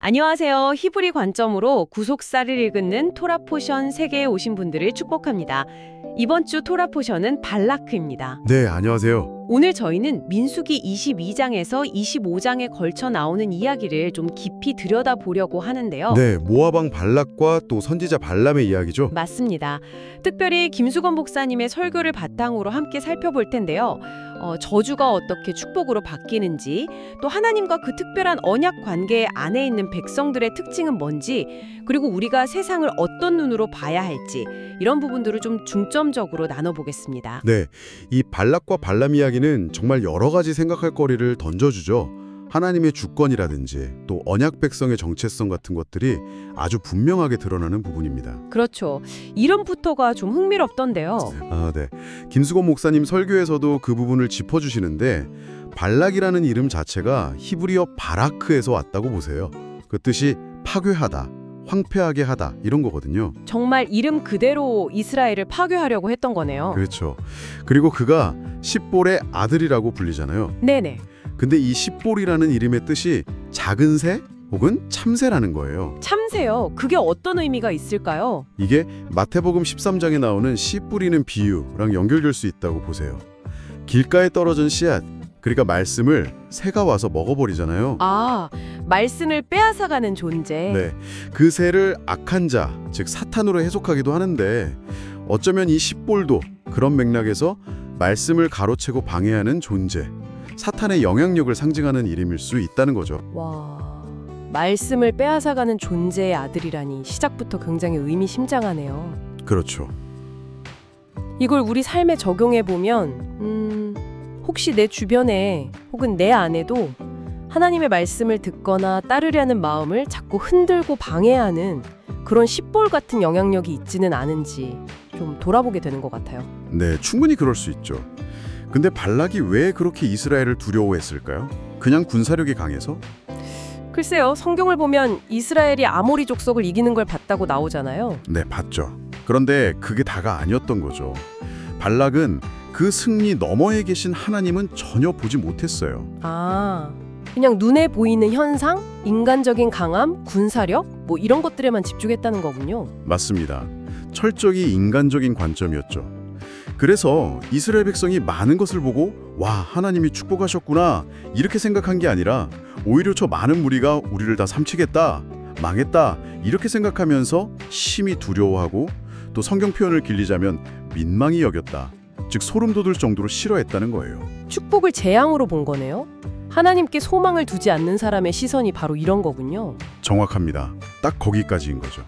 안녕하세요. 히브리 관점으로 구속사를 읽는 토라 포션 세계에 오신 분들을 축복합니다. 이번 주 토라 포션은 발라크입니다. 네, 안녕하세요. 오늘 저희는 민수기 22장에서 25장에 걸쳐 나오는 이야기를 좀 깊이 들여다보려고 하는데요. 네, 모아방 발락과 또 선지자 발람의 이야기죠. 맞습니다. 특별히 김수건 목사님의 설교를 바탕으로 함께 살펴볼 텐데요. 저주가 어떻게 축복으로 바뀌는지, 또 하나님과 그 특별한 언약 관계 안에 있는 백성들의 특징은 뭔지, 그리고 우리가 세상을 어떤 눈으로 봐야 할지 이런 부분들을 좀 중점적으로 나눠보겠습니다. 네, 이 발락과 발람 이야기는 정말 여러 가지 생각할 거리를 던져주죠. 하나님의 주권이라든지 또 언약 백성의 정체성 같은 것들이 아주 분명하게 드러나는 부분입니다. 그렇죠. 이름부터가 좀 흥미롭던데요. 네. 김수건 목사님 설교에서도 그 부분을 짚어주시는데 발락이라는 이름 자체가 히브리어 바라크에서 왔다고 보세요. 그 뜻이 파괴하다, 황폐하게 하다 이런 거거든요. 정말 이름 그대로 이스라엘을 파괴하려고 했던 거네요. 그렇죠. 그리고 그가 십볼의 아들이라고 불리잖아요. 네네. 근데 이 십볼이라는 이름의 뜻이 작은 새 혹은 참새라는 거예요. 참새요. 그게 어떤 의미가 있을까요? 이게 마태복음 13장에 나오는 씨 뿌리는 비유랑 연결될 수 있다고 보세요. 길가에 떨어진 씨앗, 그러니까 말씀을 새가 와서 먹어버리잖아요. 말씀을 빼앗아가는 존재. 네, 그 새를 악한 자, 즉 사탄으로 해석하기도 하는데 어쩌면 이 십볼도 그런 맥락에서 말씀을 가로채고 방해하는 존재, 사탄의 영향력을 상징하는 이름일 수 있다는 거죠. 와, 말씀을 빼앗아가는 존재의 아들이라니 시작부터 굉장히 의미심장하네요. 그렇죠. 이걸 우리 삶에 적용해보면 혹시 내 주변에 혹은 내 안에도 하나님의 말씀을 듣거나 따르려는 마음을 자꾸 흔들고 방해하는 그런 십볼 같은 영향력이 있지는 않은지 좀 돌아보게 되는 것 같아요. 네, 충분히 그럴 수 있죠. 근데 발락이 왜 그렇게 이스라엘을 두려워했을까요? 그냥 군사력이 강해서? 글쎄요, 성경을 보면 이스라엘이 아모리 족속을 이기는 걸 봤다고 나오잖아요. 네, 봤죠. 그런데 그게 다가 아니었던 거죠. 발락은 그 승리 너머에 계신 하나님은 전혀 보지 못했어요. 그냥 눈에 보이는 현상, 인간적인 강함, 군사력 뭐 이런 것들에만 집중했다는 거군요. 맞습니다. 철저히 인간적인 관점이었죠. 그래서 이스라엘 백성이 많은 것을 보고 와, 하나님이 축복하셨구나 이렇게 생각한 게 아니라 오히려 저 많은 무리가 우리를 다 삼키겠다, 망했다 이렇게 생각하면서 심히 두려워하고 또 성경 표현을 길리자면 민망히 여겼다. 즉 소름 돋을 정도로 싫어했다는 거예요. 축복을 재앙으로 본 거네요. 하나님께 소망을 두지 않는 사람의 시선이 바로 이런 거군요. 정확합니다. 딱 거기까지인 거죠.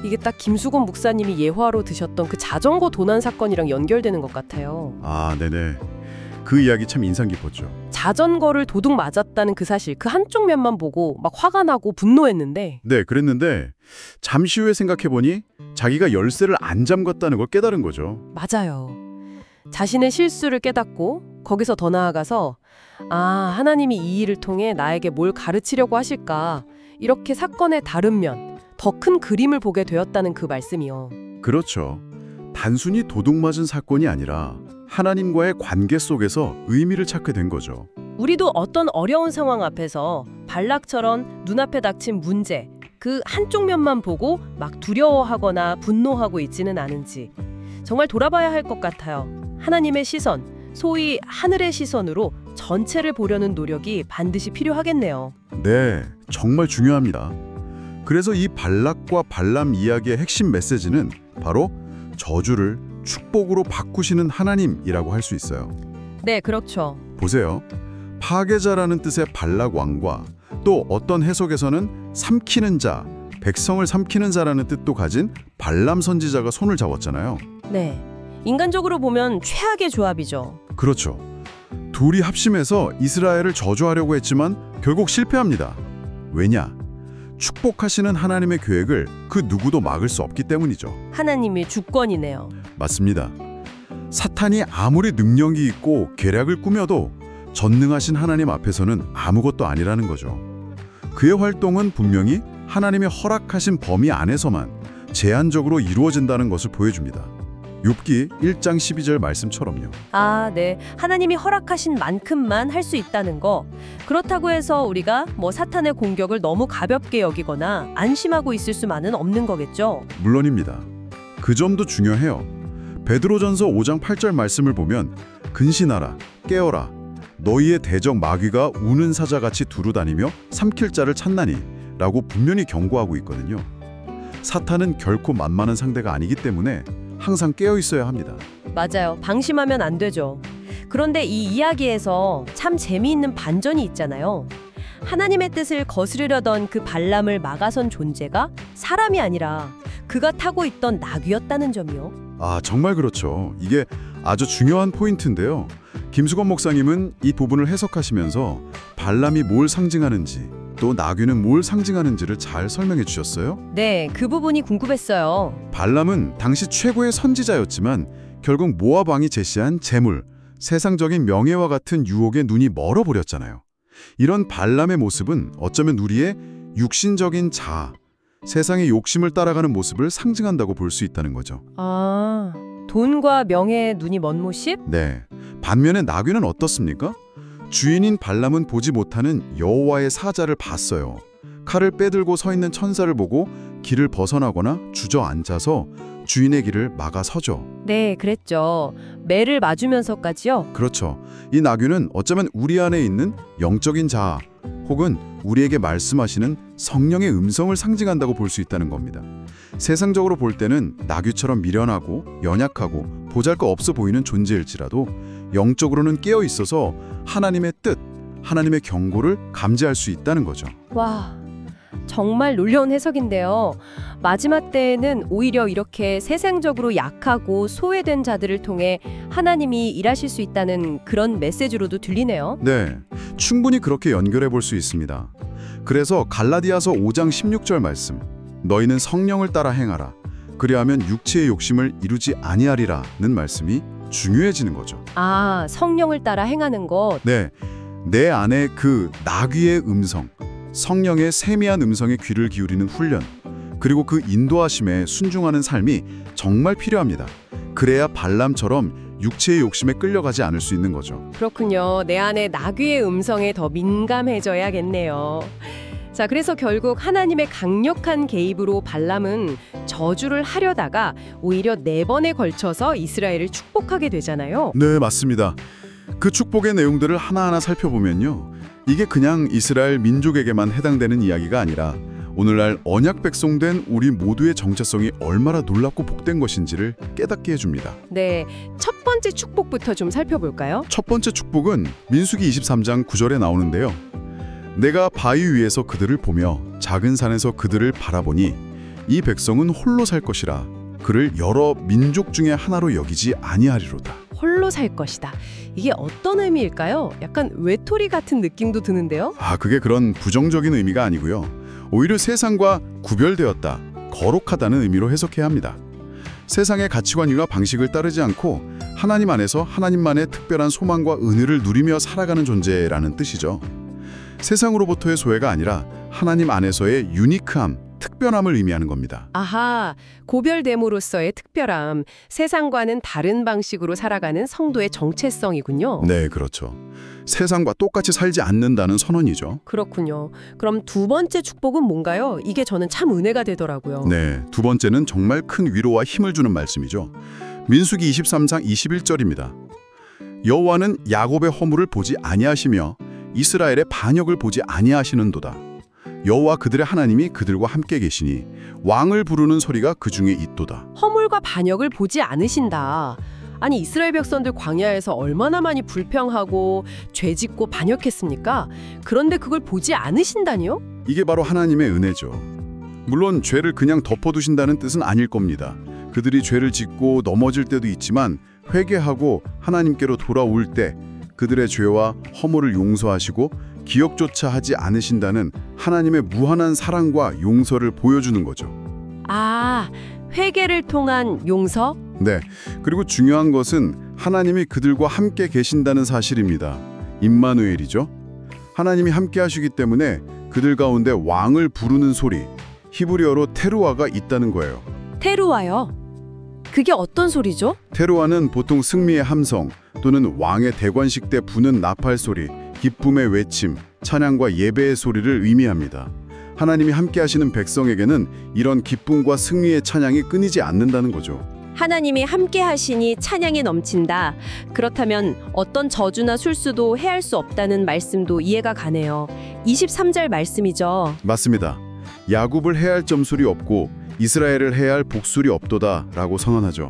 이게 딱 김수건 목사님이 예화로 드셨던 그 자전거 도난 사건이랑 연결되는 것 같아요. 네네. 그 이야기 참 인상 깊었죠. 자전거를 도둑 맞았다는 그 사실, 그 한쪽 면만 보고 막 화가 나고 분노했는데 네, 그랬는데 잠시 후에 생각해보니 자기가 열쇠를 안 잠갔다는 걸 깨달은 거죠. 맞아요. 자신의 실수를 깨닫고 거기서 더 나아가서 하나님이 이 일을 통해 나에게 뭘 가르치려고 하실까, 이렇게 사건의 다른 면, 더 큰 그림을 보게 되었다는 그 말씀이요. 그렇죠. 단순히 도둑 맞은 사건이 아니라 하나님과의 관계 속에서 의미를 찾게 된 거죠. 우리도 어떤 어려운 상황 앞에서 발락처럼 눈앞에 닥친 문제, 그 한쪽 면만 보고 막 두려워하거나 분노하고 있지는 않은지 정말 돌아봐야 할 것 같아요. 하나님의 시선, 소위 하늘의 시선으로 전체를 보려는 노력이 반드시 필요하겠네요. 네, 정말 중요합니다. 그래서 이 발락과 발람 이야기의 핵심 메시지는 바로 저주를 축복으로 바꾸시는 하나님이라고 할 수 있어요. 네, 그렇죠. 보세요. 파괴자라는 뜻의 발락 왕과 또 어떤 해석에서는 삼키는 자, 백성을 삼키는 자라는 뜻도 가진 발람 선지자가 손을 잡았잖아요. 네, 인간적으로 보면 최악의 조합이죠. 그렇죠. 둘이 합심해서 이스라엘을 저주하려고 했지만 결국 실패합니다. 왜냐? 축복하시는 하나님의 계획을 그 누구도 막을 수 없기 때문이죠. 하나님의 주권이네요. 맞습니다. 사탄이 아무리 능력이 있고 계략을 꾸며도 전능하신 하나님 앞에서는 아무것도 아니라는 거죠. 그의 활동은 분명히 하나님의 허락하신 범위 안에서만 제한적으로 이루어진다는 것을 보여줍니다. 욥기 1장 12절 말씀처럼요. 아, 네. 하나님이 허락하신 만큼만 할 수 있다는 거. 그렇다고 해서 우리가 사탄의 공격을 너무 가볍게 여기거나 안심하고 있을 수만은 없는 거겠죠. 물론입니다. 그 점도 중요해요. 베드로전서 5장 8절 말씀을 보면 근신하라, 깨어라. 너희의 대적 마귀가 우는 사자같이 두루다니며 삼킬 자를 찾나니 라고 분명히 경고하고 있거든요. 사탄은 결코 만만한 상대가 아니기 때문에 항상 깨어 있어야 합니다. 맞아요. 방심하면 안 되죠. 그런데 이 이야기에서 참 재미있는 반전이 있잖아요. 하나님의 뜻을 거스르려던 그 발람을 막아선 존재가 사람이 아니라 그가 타고 있던 나귀였다는 점이요. 아, 정말 그렇죠. 이게 아주 중요한 포인트인데요. 김수건 목사님은 이 부분을 해석하시면서 발람이 뭘 상징하는지 또 나귀는 뭘 상징하는지를 잘 설명해 주셨어요. 네, 그 부분이 궁금했어요. 발람은 당시 최고의 선지자였지만 결국 모압 왕이 제시한 재물, 세상적인 명예와 같은 유혹에 눈이 멀어버렸잖아요. 이런 발람의 모습은 어쩌면 우리의 육신적인 자아, 세상의 욕심을 따라가는 모습을 상징한다고 볼 수 있다는 거죠. 아, 돈과 명예에 눈이 먼 모습? 네. 반면에 나귀는 어떻습니까? 주인인 발람은 보지 못하는 여호와의 사자를 봤어요. 칼을 빼들고 서 있는 천사를 보고 길을 벗어나거나 주저앉아서 주인의 길을 막아서죠. 네, 그랬죠. 매를 맞으면서까지요. 그렇죠. 이 나귀는 어쩌면 우리 안에 있는 영적인 자아 혹은 우리에게 말씀하시는 성령의 음성을 상징한다고 볼 수 있다는 겁니다. 세상적으로 볼 때는 나귀처럼 미련하고 연약하고 보잘것없어 보이는 존재일지라도 영적으로는 깨어 있어서 하나님의 뜻, 하나님의 경고를 감지할 수 있다는 거죠. 와, 정말 놀라운 해석인데요. 마지막 때에는 오히려 이렇게 세상적으로 약하고 소외된 자들을 통해 하나님이 일하실 수 있다는 그런 메시지로도 들리네요. 네, 충분히 그렇게 연결해 볼 수 있습니다. 그래서 갈라디아서 5장 16절 말씀, 너희는 성령을 따라 행하라. 그리하면 육체의 욕심을 이루지 아니하리라는 말씀이 중요해지는 거죠. 아, 성령을 따라 행하는 것. 네, 내 안에 그 나귀의 음성, 성령의 세미한 음성에 귀를 기울이는 훈련, 그리고 그 인도하심에 순종하는 삶이 정말 필요합니다. 그래야 발람처럼 육체의 욕심에 끌려가지 않을 수 있는 거죠. 그렇군요. 내 안에 나귀의 음성에 더 민감해져야겠네요. 자, 그래서 결국 하나님의 강력한 개입으로 발람은 저주를 하려다가 오히려 4번에 걸쳐서 이스라엘을 축복하게 되잖아요. 네, 맞습니다. 그 축복의 내용들을 하나하나 살펴보면요. 이게 그냥 이스라엘 민족에게만 해당되는 이야기가 아니라 오늘날 언약 백성된 우리 모두의 정체성이 얼마나 놀랍고 복된 것인지를 깨닫게 해줍니다. 네, 첫 번째 축복부터 좀 살펴볼까요? 첫 번째 축복은 민수기 23장 9절에 나오는데요. 내가 바위 위에서 그들을 보며 작은 산에서 그들을 바라보니 이 백성은 홀로 살 것이라 그를 여러 민족 중에 하나로 여기지 아니하리로다. 홀로 살 것이다. 이게 어떤 의미일까요? 약간 외톨이 같은 느낌도 드는데요. 그게 그런 부정적인 의미가 아니고요. 오히려 세상과 구별되었다, 거룩하다는 의미로 해석해야 합니다. 세상의 가치관과 방식을 따르지 않고 하나님 안에서 하나님만의 특별한 소망과 은혜를 누리며 살아가는 존재라는 뜻이죠. 세상으로부터의 소외가 아니라 하나님 안에서의 유니크함, 특별함을 의미하는 겁니다. 아하, 고별됨으로써의 특별함, 세상과는 다른 방식으로 살아가는 성도의 정체성이군요. 네, 그렇죠. 세상과 똑같이 살지 않는다는 선언이죠. 그렇군요. 그럼 두 번째 축복은 뭔가요? 이게 저는 참 은혜가 되더라고요. 네, 두 번째는 정말 큰 위로와 힘을 주는 말씀이죠. 민수기 23장 21절입니다. 여호와는 야곱의 허물을 보지 아니하시며 이스라엘의 반역을 보지 아니하시는도다. 여호와 그들의 하나님이 그들과 함께 계시니 왕을 부르는 소리가 그 중에 있도다. 허물과 반역을 보지 않으신다. 아니, 이스라엘 백성들 광야에서 얼마나 많이 불평하고 죄짓고 반역했습니까? 그런데 그걸 보지 않으신다니요? 이게 바로 하나님의 은혜죠. 물론 죄를 그냥 덮어두신다는 뜻은 아닐 겁니다. 그들이 죄를 짓고 넘어질 때도 있지만 회개하고 하나님께로 돌아올 때 그들의 죄와 허물을 용서하시고 기억조차 하지 않으신다는 하나님의 무한한 사랑과 용서를 보여주는 거죠. 아, 회개를 통한 용서? 네, 그리고 중요한 것은 하나님이 그들과 함께 계신다는 사실입니다. 임마누엘이죠. 하나님이 함께 하시기 때문에 그들 가운데 왕을 부르는 소리, 히브리어로 테루아가 있다는 거예요. 테루와요. 그게 어떤 소리죠? 테루아는 보통 승리의 함성 또는 왕의 대관식 때 부는 나팔 소리, 기쁨의 외침, 찬양과 예배의 소리를 의미합니다. 하나님이 함께 하시는 백성에게는 이런 기쁨과 승리의 찬양이 끊이지 않는다는 거죠. 하나님이 함께 하시니 찬양이 넘친다. 그렇다면 어떤 저주나 술수도 해할 수 없다는 말씀도 이해가 가네요. 23절 말씀이죠. 맞습니다. 야곱을 해할 점술이 없고 이스라엘을 해할 복술이 없도다 라고 선언하죠.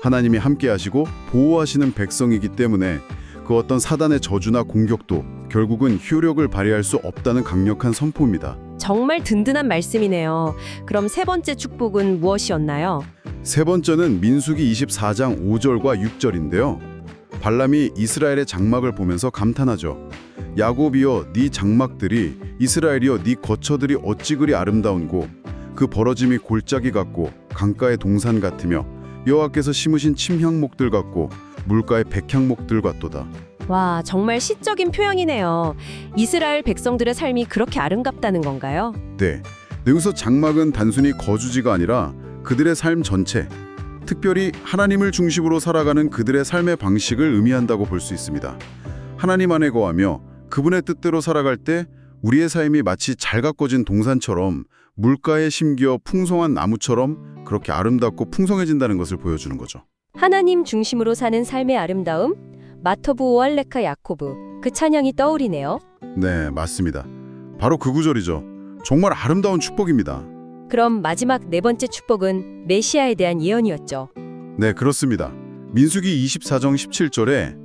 하나님이 함께 하시고 보호하시는 백성이기 때문에 그 어떤 사단의 저주나 공격도 결국은 효력을 발휘할 수 없다는 강력한 선포입니다. 정말 든든한 말씀이네요. 그럼 세 번째 축복은 무엇이었나요? 세 번째는 민수기 24장 5절과 6절인데요. 발람이 이스라엘의 장막을 보면서 감탄하죠. 야곱이여 네 장막들이, 이스라엘이여 네 거처들이 어찌 그리 아름다운고 그 벌어짐이 골짜기 같고 강가의 동산 같으며 여호와께서 심으신 침향목들 같고 물가의 백향목들 같도다. 와, 정말 시적인 표현이네요. 이스라엘 백성들의 삶이 그렇게 아름답다는 건가요? 네, 여기서 장막은 단순히 거주지가 아니라 그들의 삶 전체, 특별히 하나님을 중심으로 살아가는 그들의 삶의 방식을 의미한다고 볼 수 있습니다. 하나님 안에 거하며 그분의 뜻대로 살아갈 때 우리의 삶이 마치 잘 가꿔진 동산처럼 물가에 심겨 풍성한 나무처럼 그렇게 아름답고 풍성해진다는 것을 보여주는 거죠. 하나님 중심으로 사는 삶의 아름다움? 마터브 오알레카 야코브, 그 찬양이 떠오르네요. 네, 맞습니다. 바로 그 구절이죠. 정말 아름다운 축복입니다. 그럼 마지막 네 번째 축복은 메시아에 대한 예언이었죠. 네, 그렇습니다. 민수기 24장 17절에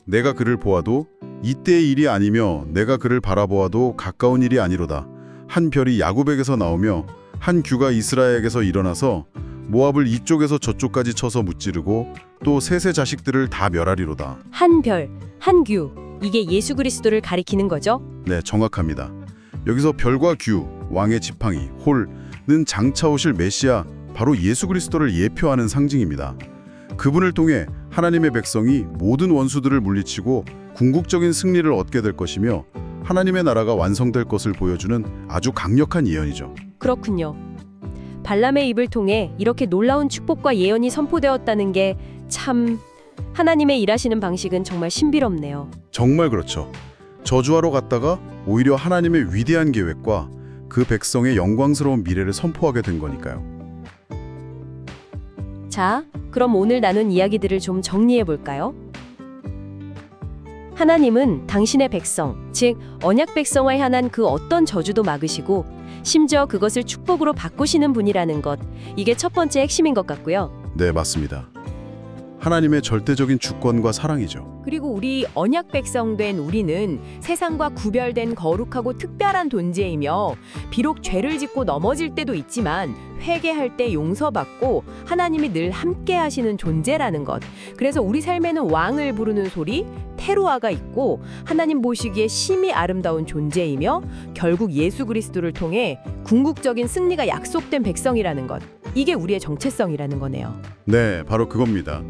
내가 그를 보아도 이때의 일이 아니며 내가 그를 바라보아도 가까운 일이 아니로다. 한 별이 야곱에게서 나오며 한 규가 이스라엘에게서 일어나서 모압을 이쪽에서 저쪽까지 쳐서 무찌르고 또 셋의 자식들을 다 멸하리로다. 한 별, 한 규, 이게 예수 그리스도를 가리키는 거죠? 네, 정확합니다. 여기서 별과 규, 왕의 지팡이, 홀은 장차 오실 메시아, 바로 예수 그리스도를 예표하는 상징입니다. 그분을 통해 하나님의 백성이 모든 원수들을 물리치고 궁극적인 승리를 얻게 될 것이며 하나님의 나라가 완성될 것을 보여주는 아주 강력한 예언이죠. 그렇군요. 발람의 입을 통해 이렇게 놀라운 축복과 예언이 선포되었다는 게 참, 하나님의 일하시는 방식은 정말 신비롭네요. 정말 그렇죠. 저주하러 갔다가 오히려 하나님의 위대한 계획과 그 백성의 영광스러운 미래를 선포하게 된 거니까요. 자, 그럼 오늘 나눈 이야기들을 좀 정리해 볼까요? 하나님은 당신의 백성, 즉 언약 백성을 향한 그 어떤 저주도 막으시고 심지어 그것을 축복으로 바꾸시는 분이라는 것, 이게 첫 번째 핵심인 것 같고요. 네, 맞습니다. 하나님의 절대적인 주권과 사랑이죠. 그리고 우리 언약 백성 된 우리는 세상과 구별된 거룩하고 특별한 존재이며 비록 죄를 짓고 넘어질 때도 있지만 회개할 때 용서받고 하나님이 늘 함께 하시는 존재라는 것. 그래서 우리 삶에는 왕을 부르는 소리, 테루아가 있고 하나님 보시기에 심히 아름다운 존재이며 결국 예수 그리스도를 통해 궁극적인 승리가 약속된 백성이라는 것. 이게 우리의 정체성이라는 거네요. 네, 바로 그겁니다.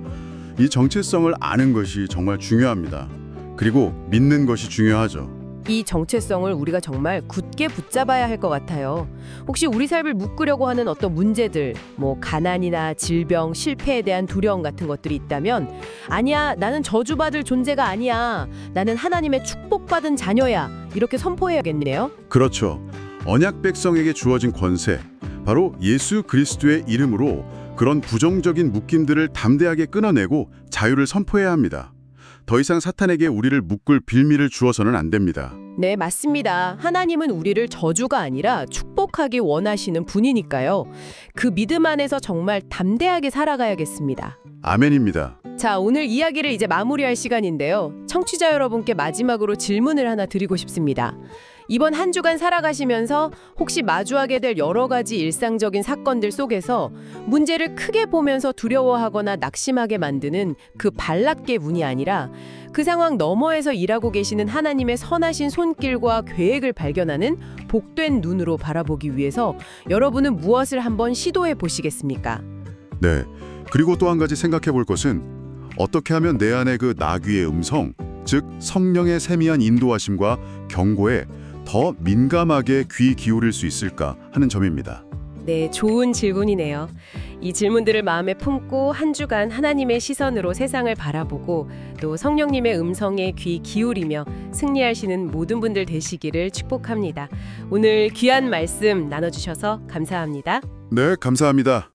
이 정체성을 아는 것이 정말 중요합니다. 그리고 믿는 것이 중요하죠. 이 정체성을 우리가 정말 굳게 붙잡아야 할 것 같아요. 혹시 우리 삶을 묶으려고 하는 어떤 문제들, 뭐 가난이나 질병, 실패에 대한 두려움 같은 것들이 있다면 아니야, 나는 저주받을 존재가 아니야. 나는 하나님의 축복받은 자녀야. 이렇게 선포해야겠네요. 그렇죠. 언약 백성에게 주어진 권세, 바로 예수 그리스도의 이름으로 그런 부정적인 묶임들을 담대하게 끊어내고 자유를 선포해야 합니다. 더 이상 사탄에게 우리를 묶을 빌미를 주어서는 안 됩니다. 네, 맞습니다. 하나님은 우리를 저주가 아니라 축복하기 원하시는 분이니까요. 그 믿음 안에서 정말 담대하게 살아가야겠습니다. 아멘입니다. 자, 오늘 이야기를 이제 마무리할 시간인데요. 청취자 여러분께 마지막으로 질문을 하나 드리고 싶습니다. 이번 한 주간 살아가시면서 혹시 마주하게 될 여러 가지 일상적인 사건들 속에서 문제를 크게 보면서 두려워하거나 낙심하게 만드는 그 발락의 운이 아니라 그 상황 너머에서 일하고 계시는 하나님의 선하신 손길과 계획을 발견하는 복된 눈으로 바라보기 위해서 여러분은 무엇을 한번 시도해 보시겠습니까? 네. 그리고 또 한 가지 생각해 볼 것은 어떻게 하면 내 안의 그 나귀의 음성, 즉 성령의 세미한 인도하심과 경고에 더 민감하게 귀 기울일 수 있을까 하는 점입니다. 네, 좋은 질문이네요. 이 질문들을 마음에 품고 한 주간 하나님의 시선으로 세상을 바라보고 또 성령님의 음성에 귀 기울이며 승리하시는 모든 분들 되시기를 축복합니다. 오늘 귀한 말씀 나눠주셔서 감사합니다. 네, 감사합니다.